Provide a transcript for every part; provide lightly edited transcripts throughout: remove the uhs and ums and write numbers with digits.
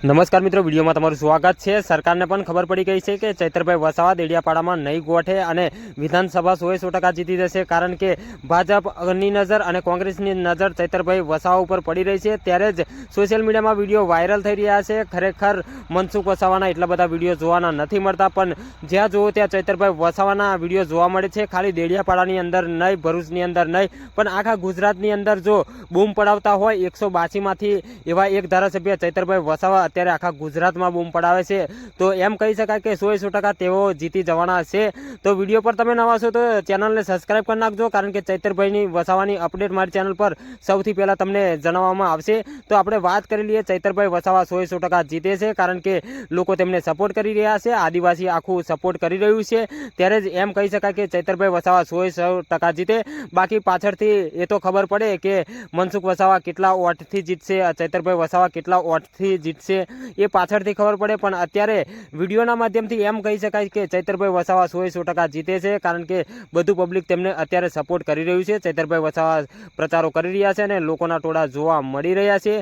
નમસ્કાર મિત્રો, વિડીયોમાં તમારું સ્વાગત છે। સરકારને પણ ખબર પડી ગઈ છે કે ચૈતરભાઈ વસાવા દેડિયાપાડામાં નહીં ગોઠે અને વિધાનસભા 100% જીતી જશે, કારણ કે ભાજપની નજર અને કોંગ્રેસની નજર ચૈતરભાઈ વસાવા ઉપર પડી રહી છે। ત્યારે જ સોશિયલ મીડિયામાં વિડીયો વાયરલ થઈ રહ્યા છે। ખરેખર મનસુખ વસાવાના એટલા બધા વિડીયો જોવાના નથી મળતા, પણ જ્યાં જુઓ ત્યાં ચૈતરભાઈ વસાવાના વિડીયો જોવા મળે છે। ખાલી દેડિયાપાડાની અંદર નહીં, ભરૂચની અંદર નહીં, પણ આખા ગુજરાતની અંદર જો બૂમ પડાવતા હોય 182માંથી એવા એક ધારાસભ્ય ચૈતરભાઈ વસાવા અત્યારે આખા ગુજરાતમાં બૂમ પડાવે છે, તો એમ કહી શકાય કે 100% તેઓ જીતી જવાના છે। તો વિડીયો પર તમે નવા છો તો ચેનલને સબસ્ક્રાઇબ કરી નાખજો, કારણ કે ચૈતરભાઈની વસાવાની અપડેટ મારી ચેનલ પર સૌથી પહેલાં તમને જણાવવામાં આવશે। તો આપણે વાત કરી લઈએ, ચૈતરભાઈ વસાવા 100% જીતે છે, કારણ કે લોકો તેમને સપોર્ટ કરી રહ્યા છે, આદિવાસી આખું સપોર્ટ કરી રહ્યું છે। ત્યારે જ એમ કહી શકાય કે ચૈતરભાઈ વસાવા 100% જીતે। બાકી પાછળથી એ તો ખબર પડે કે મનસુખ વસાવા કેટલા વોટથી જીતશે, ચૈતરભાઈ વસાવા કેટલા વોટથી જીતશે એ પાછળથી ખબર પડે, પણ અત્યારે વિડીયોના માધ્યમથી એમ કહી શકાય કે ચૈતરભાઈ વસાવા 100% જીતે છે, કારણ કે બધું પબ્લિક તેમને અત્યારે સપોર્ટ કરી રહ્યું છે। ચૈતરભાઈ વસાવા પ્રચારો કરી રહ્યા છે અને લોકોના ટોળા જોવા મળી રહ્યા છે,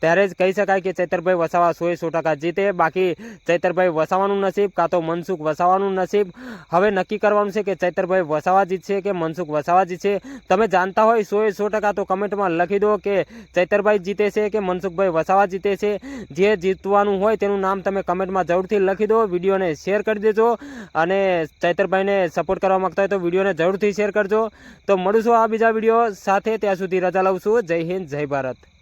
ત્યારે જ કહી શકાય કે ચૈતરભાઈ વસાવા 100% જીતે। બાકી ચૈતરભાઈ વસાવાનું નસીબ કાં તો મનસુખ વસાવાનું નસીબ હવે નક્કી કરવાનું છે કે ચૈતરભાઈ વસાવા જીતશે કે મનસુખ વસાવા જીતશે। તમે જાણતા હોય 100% તો કમેન્ટમાં લખી દો કે ચૈતરભાઈ જીતે છે કે મનસુખભાઈ વસાવા જીતે છે। જે જીતવાનું હોય તેનું નામ તમે કમેન્ટમાં જરૂરથી લખી દો, વિડીયોને શેર કરી દેજો, અને ચૈતરભાઈને સપોર્ટ કરવા માંગતા હોય તો વિડીયોને જરૂરથી શેર કરજો। તો મળીશું આ બીજા વિડીયો સાથે, ત્યાં સુધી રજા લઉં છું। જય હિન્દ, જય ભારત।